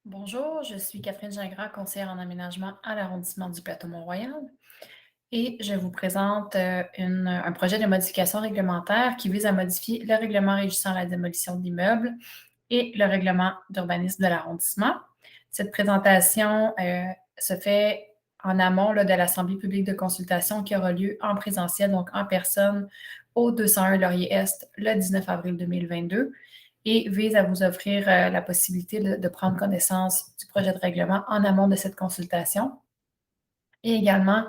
Bonjour, je suis Catherine Gingras, conseillère en aménagement à l'arrondissement du Plateau-Mont-Royal et je vous présente un projet de modification réglementaire qui vise à modifier le règlement régissant la démolition d'immeubles et le règlement d'urbanisme de l'arrondissement. Cette présentation se fait en amont de l'Assemblée publique de consultation qui aura lieu en présentiel, donc en personne, au 201 Laurier-Est le 19 avril 2022 et vise à vous offrir la possibilité de prendre connaissance du projet de règlement en amont de cette consultation et également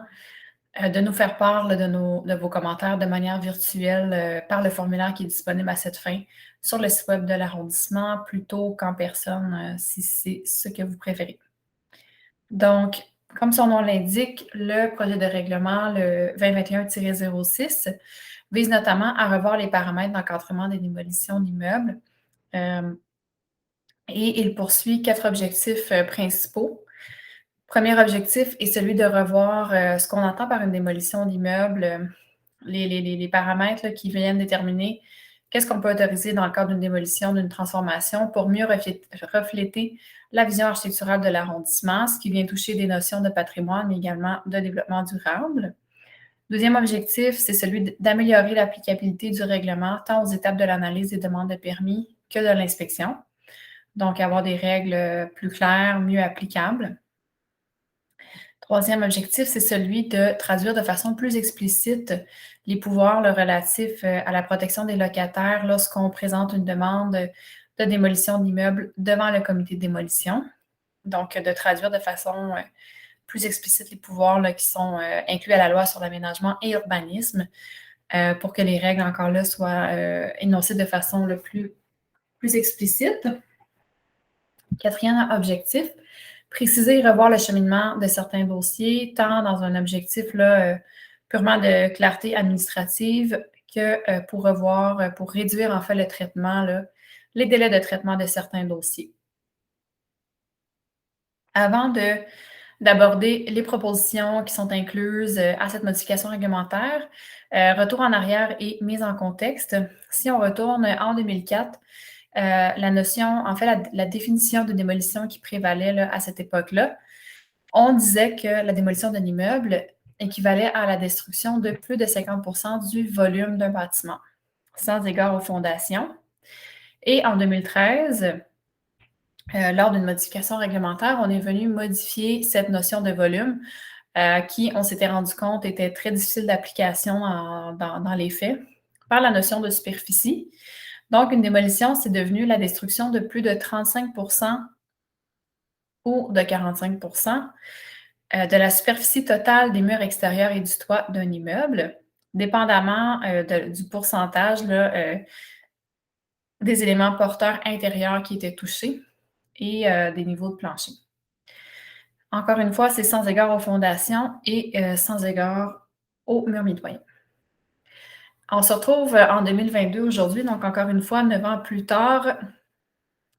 de nous faire part de vos commentaires de manière virtuelle par le formulaire qui est disponible à cette fin sur le site web de l'arrondissement plutôt qu'en personne si c'est ce que vous préférez. Donc, comme son nom l'indique, le projet de règlement, le 2021-06, vise notamment à revoir les paramètres d'encadrement des démolitions d'immeubles et il poursuit 4 objectifs principaux. Premier objectif est celui de revoir ce qu'on entend par une démolition d'immeuble, les paramètres qui viennent déterminer qu'est-ce qu'on peut autoriser dans le cadre d'une démolition, d'une transformation pour mieux refléter la vision architecturale de l'arrondissement, ce qui vient toucher des notions de patrimoine, mais également de développement durable. Deuxième objectif, c'est celui d'améliorer l'applicabilité du règlement tant aux étapes de l'analyse des demandes de permis que de l'inspection. Donc, avoir des règles plus claires, mieux applicables. Troisième objectif, c'est celui de traduire de façon plus explicite les pouvoirs relatifs à la protection des locataires lorsqu'on présente une demande de démolition d'immeuble devant le comité de démolition. Donc, de traduire de façon plus explicite les pouvoirs qui sont inclus à la loi sur l'aménagement et urbanisme pour que les règles encore là soient énoncées de façon le plus explicite. Quatrième objectif, préciser et revoir le cheminement de certains dossiers, tant dans un objectif purement de clarté administrative que pour réduire en fait le traitement, les délais de traitement de certains dossiers. Avant d'aborder les propositions qui sont incluses à cette modification réglementaire, retour en arrière et mise en contexte. Si on retourne en 2004, la notion, en fait, la définition de démolition qui prévalait à cette époque-là, on disait que la démolition d'un immeuble équivalait à la destruction de plus de 50% du volume d'un bâtiment, sans égard aux fondations. Et en 2013, lors d'une modification réglementaire, on est venu modifier cette notion de volume qui, on s'était rendu compte, était très difficile d'application dans les faits par la notion de superficie. Donc, une démolition, c'est devenu la destruction de plus de 35% ou de 45% de la superficie totale des murs extérieurs et du toit d'un immeuble, dépendamment du pourcentage des éléments porteurs intérieurs qui étaient touchés et des niveaux de plancher. Encore une fois, c'est sans égard aux fondations et sans égard aux murs mitoyens. On se retrouve en 2022 aujourd'hui, donc encore une fois, 9 ans plus tard,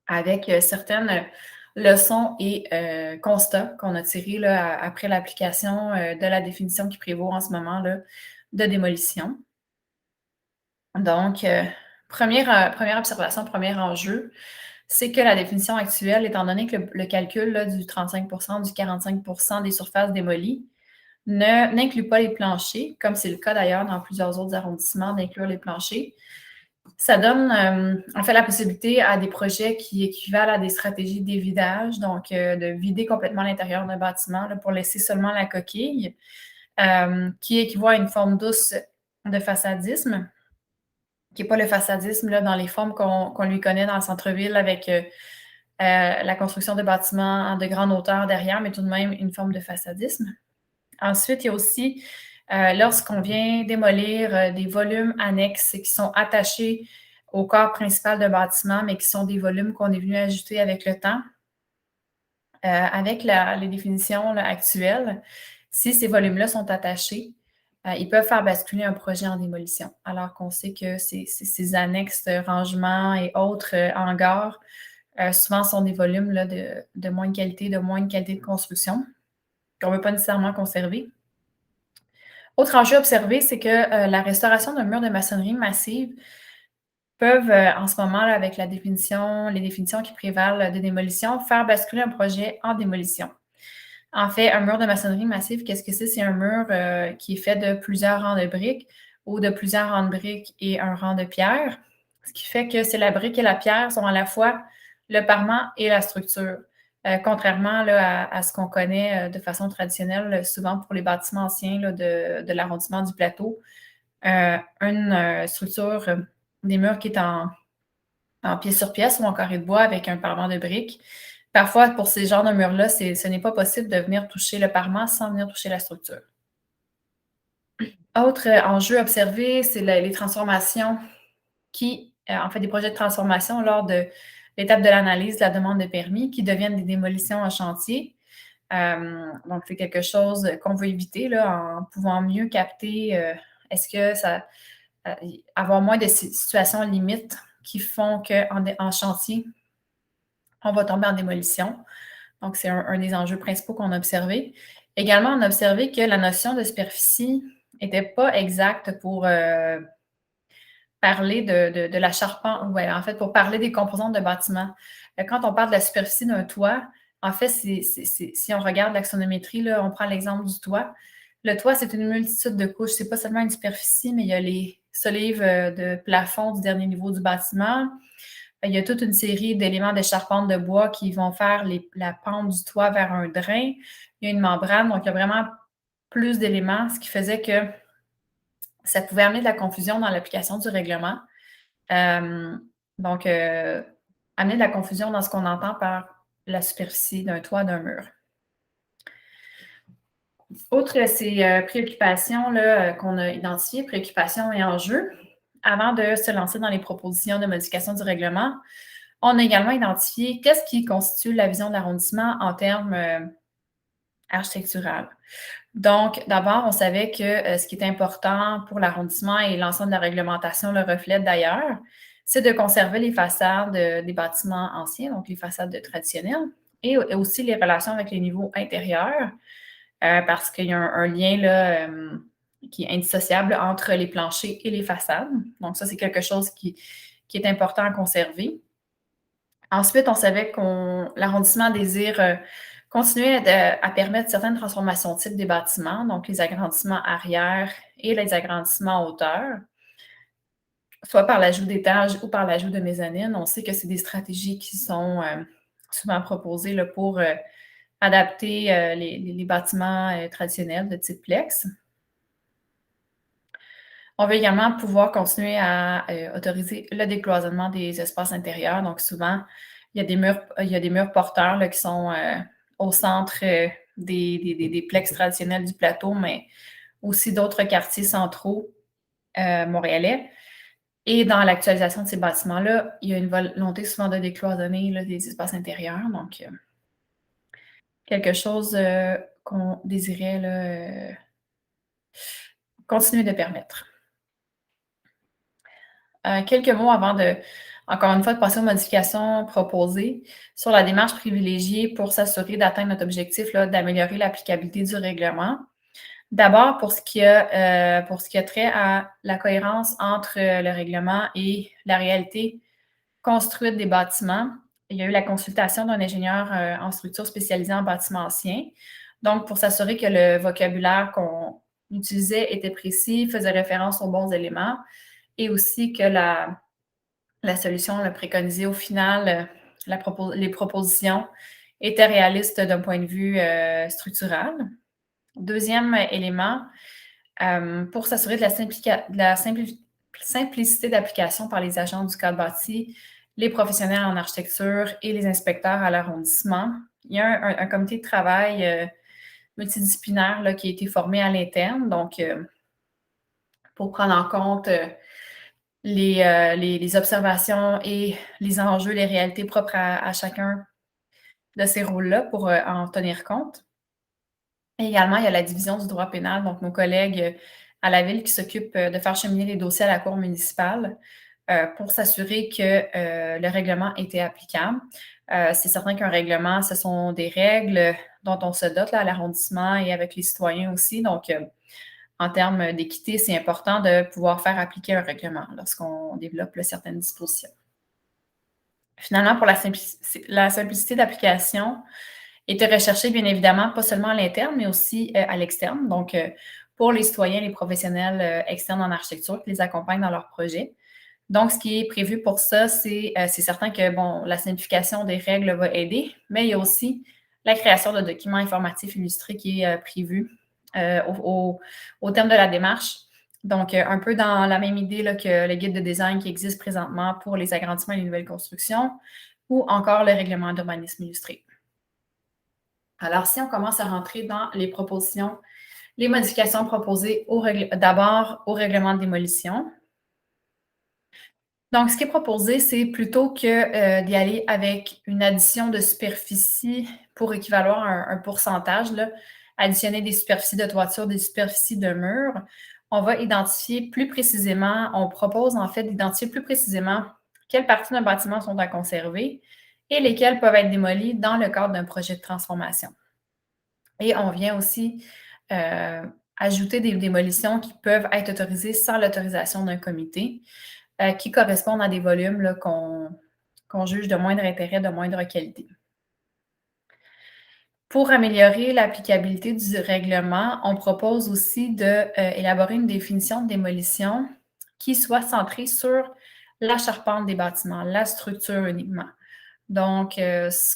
avec certaines leçons et constats qu'on a tirés après l'application de la définition qui prévaut en ce moment là, de démolition. Donc, première observation, premier enjeu, c'est que la définition actuelle, étant donné que le calcul du 35%, du 45% des surfaces démolies n'inclut pas les planchers, comme c'est le cas d'ailleurs dans plusieurs autres arrondissements d'inclure les planchers, ça donne en fait la possibilité à des projets qui équivalent à des stratégies d'évidage, donc de vider complètement l'intérieur d'un bâtiment là, pour laisser seulement la coquille, qui équivaut à une forme douce de façadisme, qui n'est pas le façadisme là, dans les formes qu'on lui connaît dans le centre-ville avec la construction de bâtiments de grande hauteur derrière, mais tout de même une forme de façadisme. Ensuite, il y a aussi, lorsqu'on vient démolir des volumes annexes qui sont attachés au corps principal d'un bâtiment, mais qui sont des volumes qu'on est venu ajouter avec le temps, avec les définitions actuelles, si ces volumes-là sont attachés, ils peuvent faire basculer un projet en démolition, alors qu'on sait que ces annexes, rangements et autres hangars, souvent sont des volumes là, de moindre qualité de construction, qu'on ne veut pas nécessairement conserver. Autre enjeu observé, c'est que la restauration d'un mur de maçonnerie massive peuvent, en ce moment, là, avec les définitions qui prévalent de démolition, faire basculer un projet en démolition. En fait, un mur de maçonnerie massif, qu'est-ce que c'est? C'est un mur qui est fait de plusieurs rangs de briques ou de plusieurs rangs de briques et un rang de pierre. Ce qui fait que c'est la brique et la pierre sont à la fois le parement et la structure. Contrairement là, à ce qu'on connaît de façon traditionnelle, souvent pour les bâtiments anciens là, de l'arrondissement du plateau, une structure, des murs qui est en pièce sur pièce ou en carré de bois avec un parement de briques. Parfois, pour ces genres de murs-là, ce n'est pas possible de venir toucher le parement sans venir toucher la structure. Autre enjeu observé, c'est les transformations en fait, des projets de transformation lors de l'étape de l'analyse de la demande de permis qui deviennent des démolitions en chantier. Donc, c'est quelque chose qu'on veut éviter là, en pouvant mieux capter est-ce que ça avoir moins de situations limites qui font qu'en chantier, on va tomber en démolition. Donc, c'est un des enjeux principaux qu'on a observé. Également, on a observé que la notion de superficie n'était pas exacte pour parler de la charpente, ouais, en fait, pour parler des composantes de bâtiment. Quand on parle de la superficie d'un toit, en fait, si on regarde l'axonométrie, là, on prend l'exemple du toit. Le toit, c'est une multitude de couches. C'est pas seulement une superficie, mais il y a les solives de plafond du dernier niveau du bâtiment. Il y a toute une série d'éléments de charpente de bois qui vont faire la pente du toit vers un drain. Il y a une membrane, donc il y a vraiment plus d'éléments, ce qui faisait que ça pouvait amener de la confusion dans l'application du règlement. Euh, donc, amener de la confusion dans ce qu'on entend par la superficie d'un toit, d'un mur. Outre ces préoccupations là, qu'on a identifiées, préoccupations et enjeux, avant de se lancer dans les propositions de modification du règlement, on a également identifié qu'est-ce qui constitue la vision de l'arrondissement en termes architectural. Donc, d'abord, on savait que ce qui est important pour l'arrondissement et l'ensemble de la réglementation le reflète d'ailleurs, c'est de conserver les façades des bâtiments anciens, donc les façades traditionnelles, et aussi les relations avec les niveaux intérieurs, parce qu'il y a un lien là, qui est indissociable entre les planchers et les façades. Donc, ça, c'est quelque chose qui est important à conserver. Ensuite, on savait l'arrondissement désire continuer à permettre certaines transformations types des bâtiments, donc les agrandissements arrière et les agrandissements hauteur, soit par l'ajout d'étages ou par l'ajout de mezzanine. On sait que c'est des stratégies qui sont souvent proposées là, pour adapter les bâtiments traditionnels de type plex. On veut également pouvoir continuer à autoriser le décloisonnement des espaces intérieurs. Donc, souvent, il y a des murs porteurs là, qui sont au centre des plex traditionnels du plateau, mais aussi d'autres quartiers centraux montréalais. Et dans l'actualisation de ces bâtiments-là, il y a une volonté souvent de décloisonner là, des espaces intérieurs. Donc, quelque chose qu'on désirait là, continuer de permettre. Quelques mots avant encore une fois, de passer aux modifications proposées sur la démarche privilégiée pour s'assurer d'atteindre notre objectif là, d'améliorer l'applicabilité du règlement. D'abord, pour ce qui a trait à la cohérence entre le règlement et la réalité construite des bâtiments, il y a eu la consultation d'un ingénieur en structure spécialisé en bâtiments anciens. Donc, pour s'assurer que le vocabulaire qu'on utilisait était précis, faisait référence aux bons éléments, et aussi que la solution préconisée au final, les propositions étaient réalistes d'un point de vue structural. Deuxième élément, pour s'assurer de la simplicité d'application par les agents du cadre bâti, les professionnels en architecture et les inspecteurs à l'arrondissement, il y a un comité de travail multidisciplinaire là, qui a été formé à l'interne, donc pour prendre en compte les observations et les enjeux, les réalités propres à chacun de ces rôles-là pour en tenir compte. Et également, il y a la division du droit pénal, donc nos collègues à la Ville qui s'occupent de faire cheminer les dossiers à la Cour municipale pour s'assurer que le règlement était applicable. C'est certain qu'un règlement, ce sont des règles dont on se dote là, à l'arrondissement et avec les citoyens aussi. Donc, en termes d'équité, c'est important de pouvoir faire appliquer un règlement lorsqu'on développe certaines dispositions. Finalement, pour la simplicité d'application est recherchée, bien évidemment, pas seulement à l'interne, mais aussi à l'externe. Donc, pour les citoyens, les professionnels externes en architecture qui les accompagnent dans leurs projets. Donc, ce qui est prévu pour ça, c'est certain que bon, la simplification des règles va aider, mais il y a aussi la création de documents informatifs illustrés qui est prévue au terme de la démarche. Donc, un peu dans la même idée là, que le guide de design qui existe présentement pour les agrandissements et les nouvelles constructions, ou encore le règlement d'urbanisme illustré. Alors, si on commence à rentrer dans les propositions, les modifications proposées d'abord au règlement de démolition. Donc, ce qui est proposé, c'est plutôt que d'y aller avec une addition de superficie pour équivaloir un pourcentage, là, additionner des superficies de toiture, des superficies de mur, on va identifier plus précisément, on propose en fait d'identifier plus précisément quelles parties d'un bâtiment sont à conserver et lesquelles peuvent être démolies dans le cadre d'un projet de transformation. Et on vient aussi ajouter des démolitions qui peuvent être autorisées sans l'autorisation d'un comité, qui correspondent à des volumes qu'on juge de moindre intérêt, de moindre qualité. Pour améliorer l'applicabilité du règlement, on propose aussi d'élaborer une définition de démolition qui soit centrée sur la charpente des bâtiments, la structure uniquement. Donc,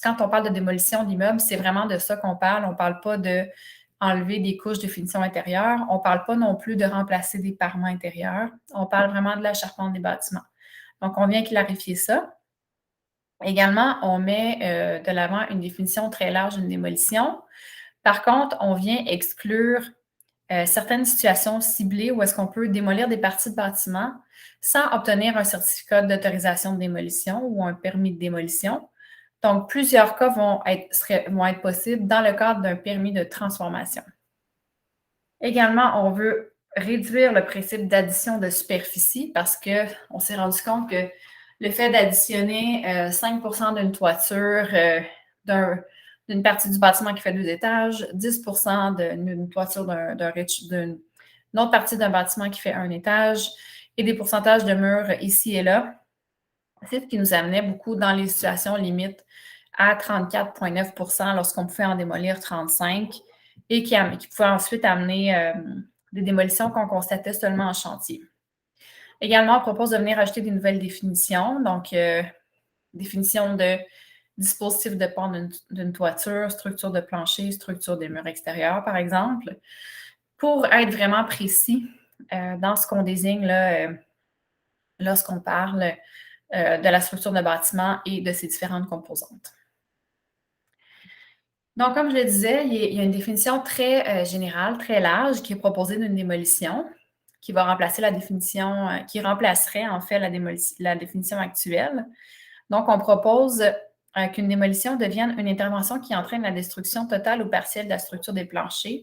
quand on parle de démolition d'immeubles, c'est vraiment de ça qu'on parle. On ne parle pas d'enlever des couches de finition intérieure. On ne parle pas non plus de remplacer des parements intérieurs. On parle vraiment de la charpente des bâtiments. Donc, on vient clarifier ça. Également, on met de l'avant une définition très large d'une démolition. Par contre, on vient exclure certaines situations ciblées où est-ce qu'on peut démolir des parties de bâtiment sans obtenir un certificat d'autorisation de démolition ou un permis de démolition. Donc, plusieurs cas vont être possibles dans le cadre d'un permis de transformation. Également, on veut réduire le principe d'addition de superficie parce qu'on s'est rendu compte que le fait d'additionner 5 d'une toiture d'une partie du bâtiment qui fait 2 étages, 10 d'une toiture d'une autre partie d'un bâtiment qui fait 1 étage et des pourcentages de murs ici et là, c'est ce qui nous amenait beaucoup dans les situations limites à 34,9 lorsqu'on pouvait en démolir 35 et qui pouvait ensuite amener des démolitions qu'on constatait seulement en chantier. Également, on propose de venir ajouter des nouvelles définitions, donc définition de dispositif de pente d'une toiture, structure de plancher, structure des murs extérieurs, par exemple, pour être vraiment précis dans ce qu'on désigne là, lorsqu'on parle de la structure de bâtiment et de ses différentes composantes. Donc, comme je le disais, il y a une définition très générale, très large, qui est proposée d'une démolition, qui va remplacer la définition, qui remplacerait en fait la définition actuelle. Donc, on propose qu'une démolition devienne une intervention qui entraîne la destruction totale ou partielle de la structure des planchers,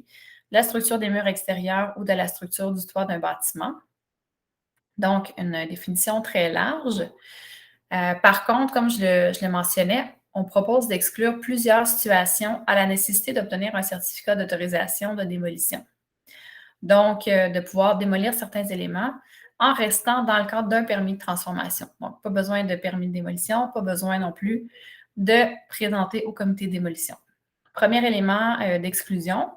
de la structure des murs extérieurs ou de la structure du toit d'un bâtiment. Donc, une définition très large. Par contre, comme je le mentionnais, on propose d'exclure plusieurs situations à la nécessité d'obtenir un certificat d'autorisation de démolition. Donc, de pouvoir démolir certains éléments en restant dans le cadre d'un permis de transformation. Donc, pas besoin de permis de démolition, pas besoin non plus de présenter au comité de démolition. Premier élément d'exclusion,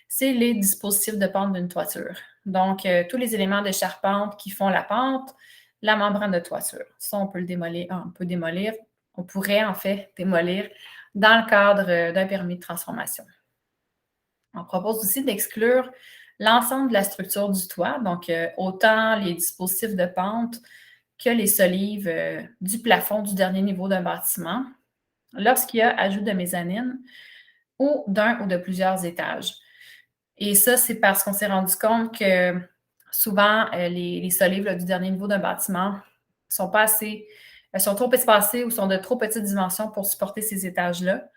c'est les dispositifs de pente d'une toiture. Donc, tous les éléments de charpente qui font la pente, la membrane de toiture. Ça, on peut le démolir, on pourrait en fait démolir dans le cadre d'un permis de transformation. On propose aussi d'exclure l'ensemble de la structure du toit, donc autant les dispositifs de pente que les solives du plafond du dernier niveau d'un bâtiment, lorsqu'il y a ajout de mezzanine ou d'un ou de plusieurs étages. Et ça, c'est parce qu'on s'est rendu compte que souvent, les solives là, du dernier niveau d'un bâtiment sont trop espacées ou sont de trop petites dimensions pour supporter ces étages-là.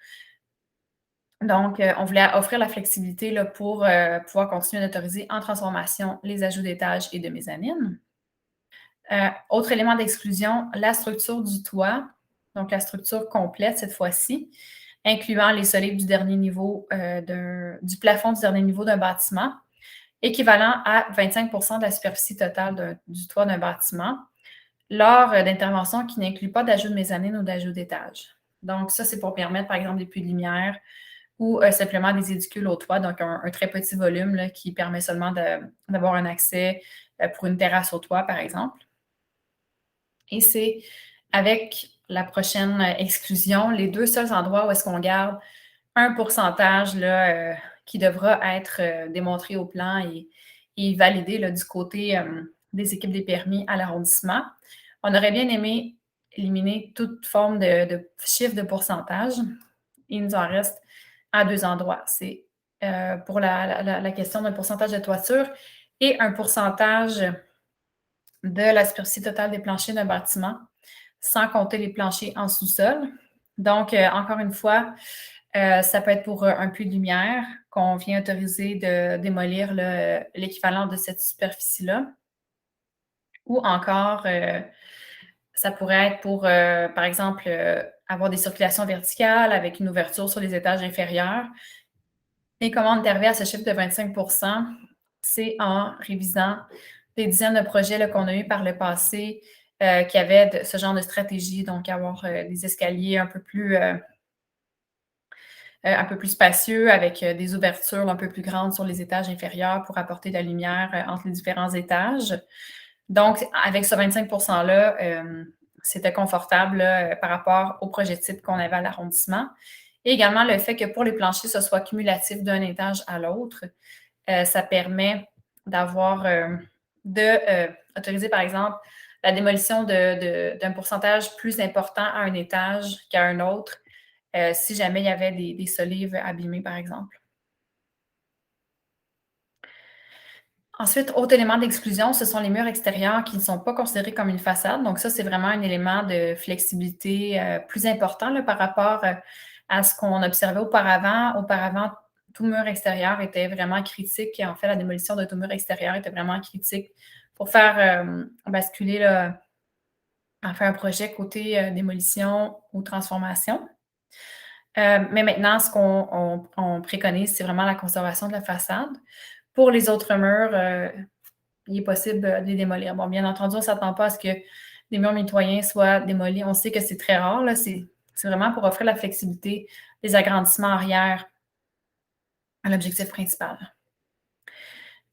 Donc, on voulait offrir la flexibilité là, pour pouvoir continuer d'autoriser en transformation les ajouts d'étages et de mezzanine. Autre élément d'exclusion, la structure du toit, donc la structure complète cette fois-ci, incluant les solives du dernier niveau, du plafond du dernier niveau d'un bâtiment équivalent à 25 de la superficie totale du toit d'un bâtiment, lors d'interventions qui n'incluent pas d'ajout de mezzanine ou d'ajout d'étage. Donc, ça, c'est pour permettre, par exemple, des puits de lumière ou simplement des édicules au toit, donc un très petit volume là, qui permet seulement d'avoir un accès pour une terrasse au toit, par exemple. Et c'est avec la prochaine exclusion, les deux seuls endroits où est-ce qu'on garde un pourcentage là, qui devra être démontré au plan et validé là, du côté des équipes des permis à l'arrondissement. On aurait bien aimé éliminer toute forme de chiffre de pourcentage. Il nous en reste à deux endroits. C'est pour la question d'un pourcentage de toiture et un pourcentage de la superficie totale des planchers d'un bâtiment, sans compter les planchers en sous-sol. Donc, encore une fois, ça peut être pour un puits de lumière qu'on vient autoriser de démolir l'équivalent de cette superficie-là. Ou encore, ça pourrait être pour, par exemple, avoir des circulations verticales avec une ouverture sur les étages inférieurs. Et comment on est arrivé à ce chiffre de 25 c'est en révisant des dizaines de projets là, qu'on a eus par le passé qui avaient ce genre de stratégie, donc avoir des escaliers un peu plus spacieux avec des ouvertures un peu plus grandes sur les étages inférieurs pour apporter de la lumière entre les différents étages. Donc, avec ce 25 %-là, c'était confortable là, par rapport au projet type qu'on avait à l'arrondissement. Et également le fait que pour les planchers, ce soit cumulatif d'un étage à l'autre. Ça permet d'avoir, autoriser, par exemple, la démolition d'un pourcentage plus important à un étage qu'à un autre, si jamais il y avait des solives abîmées, par exemple. Ensuite, autre élément d'exclusion, ce sont les murs extérieurs qui ne sont pas considérés comme une façade. Donc ça, c'est vraiment un élément de flexibilité plus important là, par rapport à ce qu'on observait auparavant. Auparavant, tout mur extérieur était vraiment critique. En fait, la démolition de tout mur extérieur était vraiment critique pour faire basculer là, en fait un projet côté démolition ou transformation. Mais maintenant, ce qu'on préconise, c'est vraiment la conservation de la façade. Pour les autres murs, il est possible de les démolir. Bon, bien entendu, on ne s'attend pas à ce que des murs mitoyens soient démolis. On sait que c'est très rare. Là. C'est vraiment pour offrir la flexibilité des agrandissements arrière à l'objectif principal.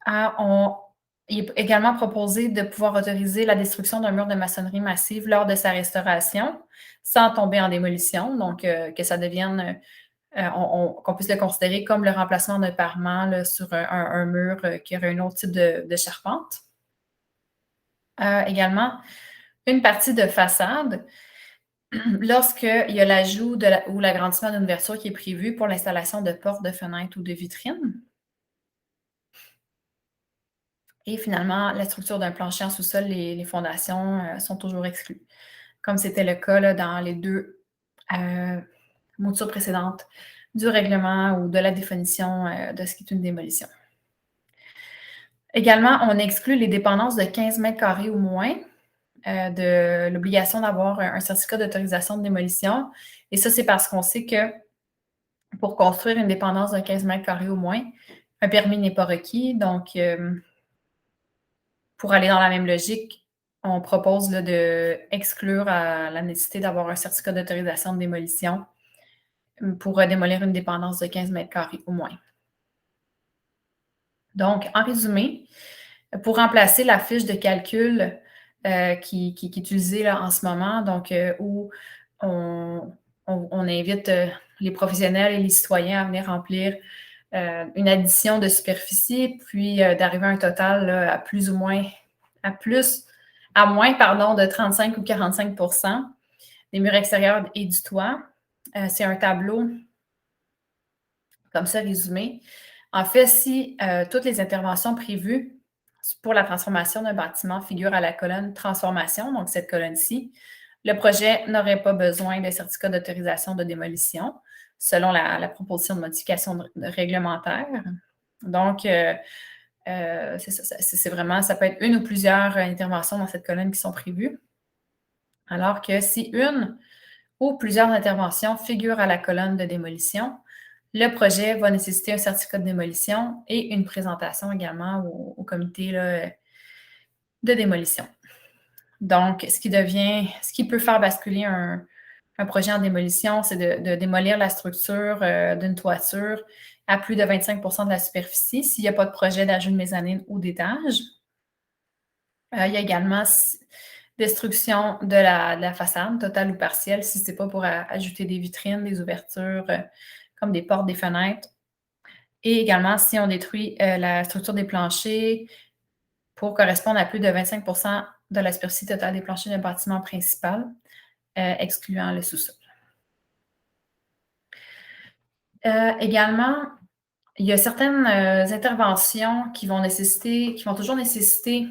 Il est également proposé de pouvoir autoriser la destruction d'un mur de maçonnerie massive lors de sa restauration sans tomber en démolition, donc que ça devienne, qu'on puisse le considérer comme le remplacement d'un parement là, sur un mur qui aurait un autre type de charpente. Également, une partie de façade, lorsqu'il y a l'ajout ou l'agrandissement d'une ouverture qui est prévu pour l'installation de portes, de fenêtres ou de vitrines. Et finalement, la structure d'un plancher en sous-sol, les fondations sont toujours exclues, comme c'était le cas là, dans les deux moutures précédentes du règlement ou de la définition de ce qui est une démolition. Également, on exclut les dépendances de 15 mètres carrés ou moins de l'obligation d'avoir un certificat d'autorisation de démolition. Et ça, c'est parce qu'on sait que pour construire une dépendance de 15 mètres carrés au moins, un permis n'est pas requis. Donc, pour aller dans la même logique, on propose là, d'exclure la nécessité d'avoir un certificat d'autorisation de démolition pour démolir une dépendance de 15 mètres carrés au moins. Donc, en résumé, pour remplacer la fiche de calcul qui est utilisée là, en ce moment, donc où on invite les professionnels et les citoyens à venir remplir une addition de superficie, puis d'arriver à un total là, à moins de 35 ou 45 des murs extérieurs et du toit. C'est un tableau comme ça résumé. En fait, si toutes les interventions prévues pour la transformation d'un bâtiment figurent à la colonne transformation, donc cette colonne-ci, le projet n'aurait pas besoin de certificat d'autorisation de démolition selon la proposition de modification réglementaire. Donc, c'est vraiment, ça peut être une ou plusieurs interventions dans cette colonne qui sont prévues. Alors que si une ou plusieurs interventions figurent à la colonne de démolition, Le projet va nécessiter un certificat de démolition et une présentation également au comité là, de démolition. Donc, ce qui peut faire basculer un projet en démolition, c'est de démolir la structure d'une toiture à plus de 25 de la superficie s'il n'y a pas de projet d'ajout de mezzanine ou d'étage. Il y a également destruction de la façade, totale ou partielle, si ce n'est pas pour ajouter des vitrines, des ouvertures, comme des portes, des fenêtres. Et également, si on détruit la structure des planchers pour correspondre à plus de 25 de la superficie totale des planchers d'un bâtiment principal, excluant le sous-sol. Également, il y a certaines interventions qui vont toujours nécessiter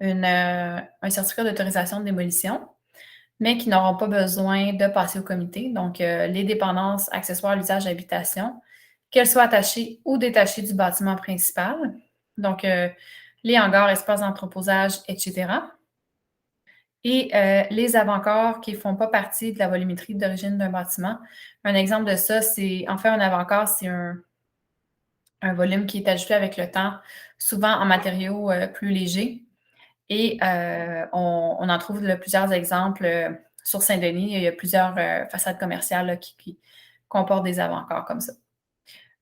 un certificat d'autorisation de démolition, mais qui n'auront pas besoin de passer au comité. Donc, les dépendances accessoires à l'usage d'habitation, qu'elles soient attachées ou détachées du bâtiment principal. Donc, les hangars, espaces d'entreposage, etc. Et les avant-corps qui ne font pas partie de la volumétrie d'origine d'un bâtiment. Un exemple de ça, c'est, en fait, un avant-corps, c'est un volume qui est ajouté avec le temps, souvent en matériaux plus légers. Et on en trouve plusieurs exemples sur Saint-Denis. Il y a plusieurs façades commerciales là, qui comportent des avant-corps comme ça.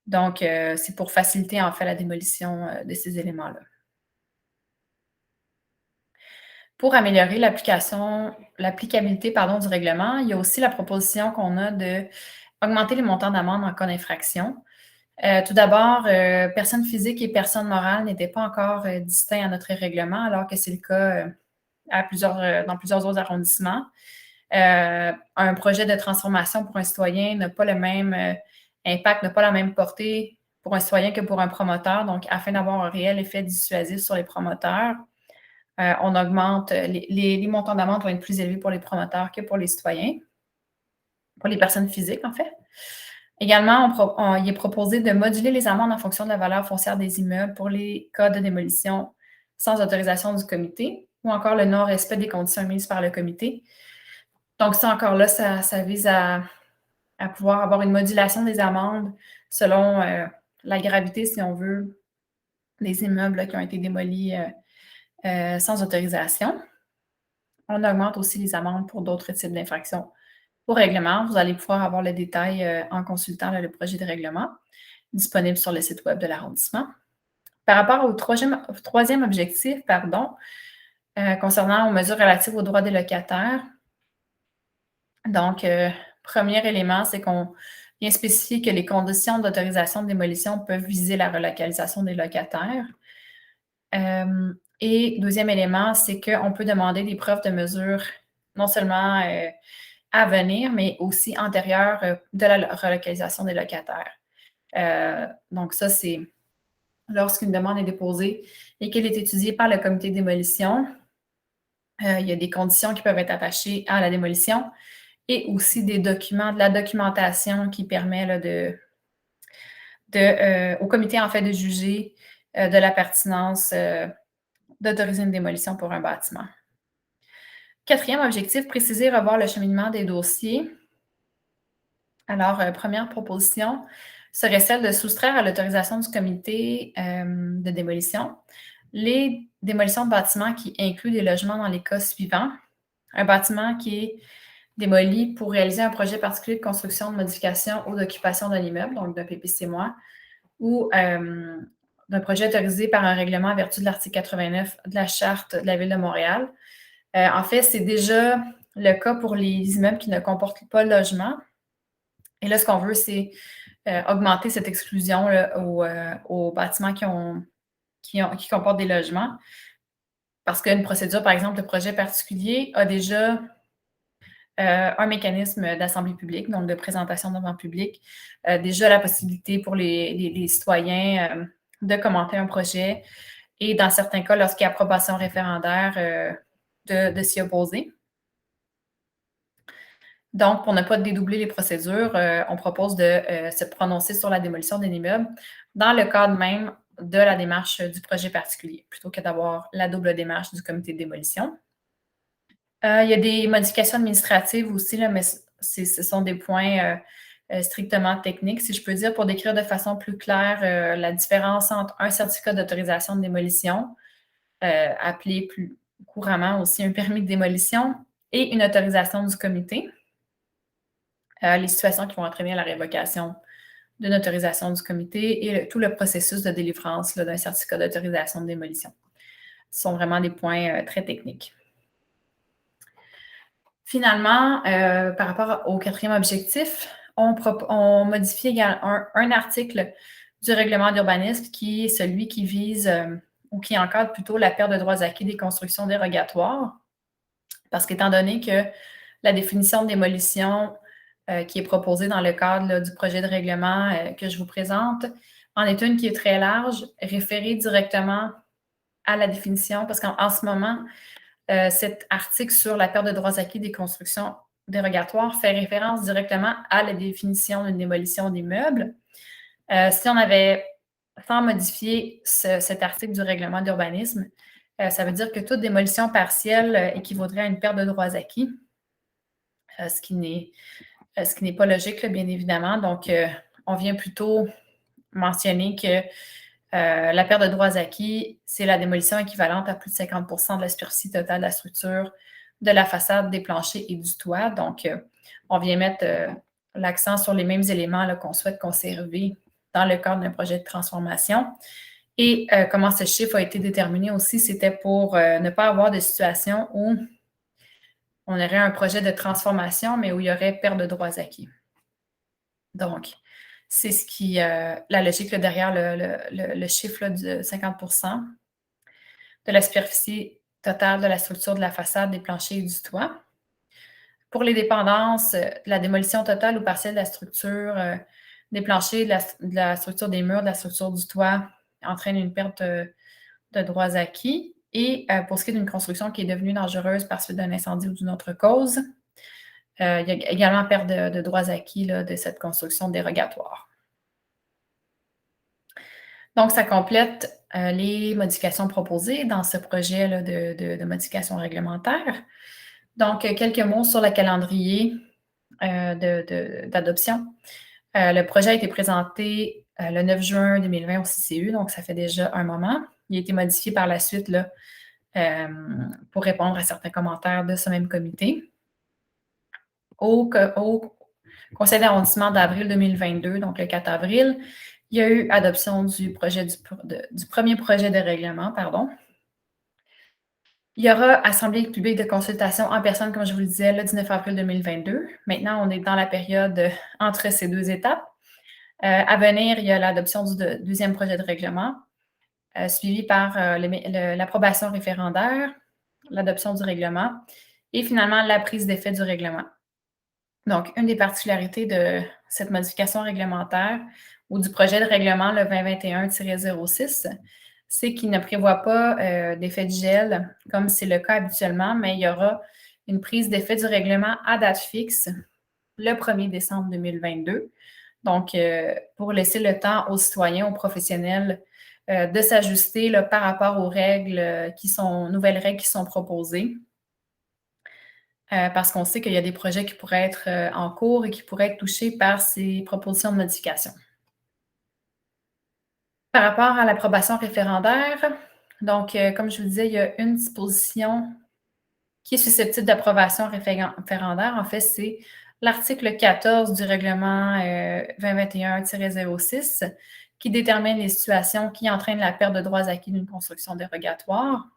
Donc, c'est pour faciliter en fait la démolition de ces éléments-là. Pour améliorer l'applicabilité du règlement, il y a aussi la proposition qu'on a d'augmenter les montants d'amende en cas d'infraction. Tout d'abord, personnes physiques et personnes morales n'étaient pas encore distincts à notre règlement, alors que c'est le cas dans plusieurs autres arrondissements. Un projet de transformation pour un citoyen n'a pas le même impact, n'a pas la même portée pour un citoyen que pour un promoteur. Donc, afin d'avoir un réel effet dissuasif sur les promoteurs, on augmente, les montants d'amende vont être plus élevés pour les promoteurs que pour les citoyens, pour les personnes physiques, en fait. Également, il est proposé de moduler les amendes en fonction de la valeur foncière des immeubles pour les cas de démolition sans autorisation du comité ou encore le non-respect des conditions émises par le comité. Donc, ça, encore là, ça vise à pouvoir avoir une modulation des amendes selon la gravité, si on veut, des immeubles là, qui ont été démolis sans autorisation. On augmente aussi les amendes pour d'autres types d'infractions au règlement. Vous allez pouvoir avoir le détail en consultant le projet de règlement disponible sur le site web de l'arrondissement. Par rapport au troisième objectif, concernant aux mesures relatives aux droits des locataires, donc, premier élément, c'est qu'on vient spécifier que les conditions d'autorisation de démolition peuvent viser la relocalisation des locataires. Et deuxième élément, c'est qu'on peut demander des preuves de mesures non seulement à venir, mais aussi antérieures de la relocalisation des locataires. Donc, ça, c'est lorsqu'une demande est déposée et qu'elle est étudiée par le comité de démolition, il y a des conditions qui peuvent être attachées à la démolition et aussi de la documentation qui permet là, au comité en fait de juger de la pertinence d'autoriser une démolition pour un bâtiment. Quatrième objectif, préciser et revoir le cheminement des dossiers. Alors, première proposition serait celle de soustraire à l'autorisation du comité de démolition les démolitions de bâtiments qui incluent des logements dans les cas suivants. Un bâtiment qui est démoli pour réaliser un projet particulier de construction, de modification ou d'occupation d'un immeuble, donc d'un PPC-moi, ou d'un projet autorisé par un règlement en vertu de l'article 89 de la Charte de la Ville de Montréal. En fait, c'est déjà le cas pour les immeubles qui ne comportent pas de logement. Et là, ce qu'on veut, c'est augmenter cette exclusion là, aux bâtiments qui comportent des logements. Parce qu'une procédure, par exemple, de projet particulier a déjà un mécanisme d'assemblée publique, donc de présentation devant le public, déjà la possibilité pour les citoyens de commenter un projet et dans certains cas, lorsqu'il y a approbation référendaire, de s'y opposer. Donc, pour ne pas dédoubler les procédures, on propose de se prononcer sur la démolition d'un immeuble dans le cadre même de la démarche du projet particulier, plutôt que d'avoir la double démarche du comité de démolition. Il y a des modifications administratives aussi, là, mais ce sont des points strictement technique, si je peux dire, pour décrire de façon plus claire la différence entre un certificat d'autorisation de démolition, appelé plus couramment aussi un permis de démolition, et une autorisation du comité. Les situations qui vont entraîner la révocation d'une autorisation du comité et tout le processus de délivrance d'un certificat d'autorisation de démolition. Ce sont vraiment des points très techniques. Finalement, par rapport au quatrième objectif, on modifie également un article du règlement d'urbanisme qui est celui qui vise ou qui encadre plutôt la perte de droits acquis des constructions dérogatoires. Parce qu'étant donné que la définition de démolition qui est proposée dans le cadre là, du projet de règlement que je vous présente en est une qui est très large, référée directement à la définition, parce qu'en ce moment, cet article sur la perte de droits acquis des constructions dérogatoires fait référence directement à la définition d'une démolition des meubles. Si on avait, sans modifier cet article du règlement d'urbanisme, ça veut dire que toute démolition partielle équivaudrait à une perte de droits acquis, ce qui n'est pas logique, là, bien évidemment. Donc, on vient plutôt mentionner que la perte de droits acquis, c'est la démolition équivalente à plus de 50 de la superficie totale de la structure, de la façade, des planchers et du toit. Donc, on vient mettre l'accent sur les mêmes éléments qu'on souhaite conserver dans le cadre d'un projet de transformation. Et comment ce chiffre a été déterminé aussi, c'était pour ne pas avoir de situation où on aurait un projet de transformation, mais où il y aurait perte de droits acquis. Donc, c'est ce qui, la logique là, derrière le chiffre là, de 50 de la superficie totale de la structure de la façade, des planchers et du toit. Pour les dépendances, la démolition totale ou partielle de la structure, des planchers, de la structure des murs, de la structure du toit entraîne une perte de droits acquis. Et pour ce qui est d'une construction qui est devenue dangereuse par suite d'un incendie ou d'une autre cause, il y a également perte de droits acquis là, de cette construction dérogatoire. Donc, ça complète les modifications proposées dans ce projet là, de modification réglementaire. Donc, quelques mots sur le calendrier d'adoption. Le projet a été présenté le 9 juin 2020 au CCU, donc ça fait déjà un moment. Il a été modifié par la suite là, pour répondre à certains commentaires de ce même comité. Au conseil d'arrondissement d'avril 2022, donc le 4 avril, il y a eu adoption du premier projet de règlement, pardon. Il y aura assemblée publique de consultation en personne, comme je vous le disais, le 19 avril 2022. Maintenant, on est dans la période entre ces deux étapes. À venir, il y a l'adoption du deuxième projet de règlement, suivi par l'approbation référendaire, l'adoption du règlement et finalement la prise d'effet du règlement. Donc, une des particularités de cette modification réglementaire ou du projet de règlement, le 2021-06, c'est qu'il ne prévoit pas d'effet de gel, comme c'est le cas habituellement, mais il y aura une prise d'effet du règlement à date fixe le 1er décembre 2022. Donc, pour laisser le temps aux citoyens, aux professionnels de s'ajuster par rapport aux règles nouvelles règles qui sont proposées. Parce qu'on sait qu'il y a des projets qui pourraient être en cours et qui pourraient être touchés par ces propositions de modification. Par rapport à l'approbation référendaire, donc, comme je vous disais, il y a une disposition qui est susceptible d'approbation référendaire. En fait, c'est l'article 14 du règlement 2021-06 qui détermine les situations qui entraînent la perte de droits acquis d'une construction dérogatoire.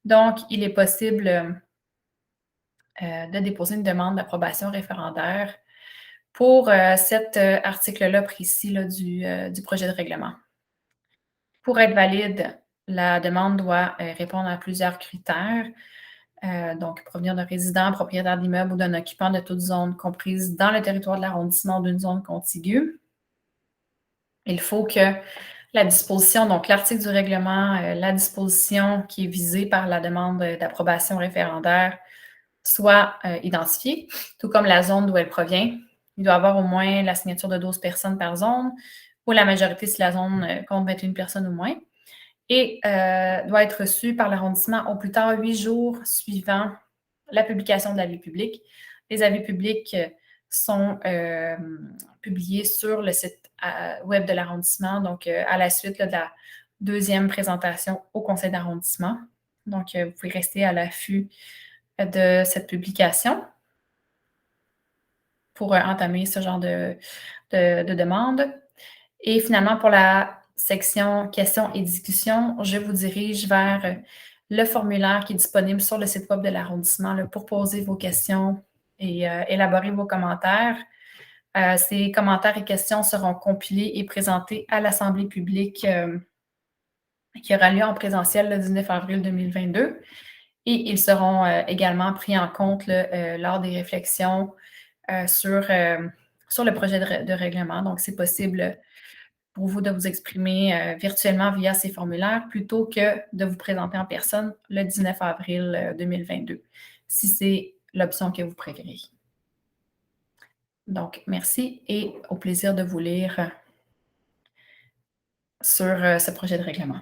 Donc, il est possible de déposer une demande d'approbation référendaire pour cet article-là précis là, du projet de règlement. Pour être valide, la demande doit répondre à plusieurs critères. Donc, provenir d'un résident, propriétaire d'immeuble ou d'un occupant de toute zone comprise dans le territoire de l'arrondissement ou d'une zone contiguë. Il faut que la disposition, donc l'article du règlement, la disposition qui est visée par la demande d'approbation référendaire soit identifiée, tout comme la zone d'où elle provient. Il doit y avoir au moins la signature de 12 personnes par zone, ou la majorité si la zone compte 21 personnes ou moins, et doit être reçu par l'arrondissement au plus tard 8 jours suivant la publication de l'avis public. Les avis publics sont publiés sur le site web de l'arrondissement, donc à la suite là, de la deuxième présentation au conseil d'arrondissement. Donc, vous pouvez rester à l'affût de cette publication pour entamer ce genre de demande. Et finalement, pour la section questions et discussions, je vous dirige vers le formulaire qui est disponible sur le site web de l'arrondissement là, pour poser vos questions et élaborer vos commentaires. Ces commentaires et questions seront compilés et présentés à l'Assemblée publique qui aura lieu en présentiel le 19 avril 2022. Et ils seront également pris en compte là, lors des réflexions sur le projet de règlement. Donc, c'est possible pour vous de vous exprimer virtuellement via ces formulaires plutôt que de vous présenter en personne le 19 avril 2022, si c'est l'option que vous préférez. Donc, merci et au plaisir de vous lire sur ce projet de règlement.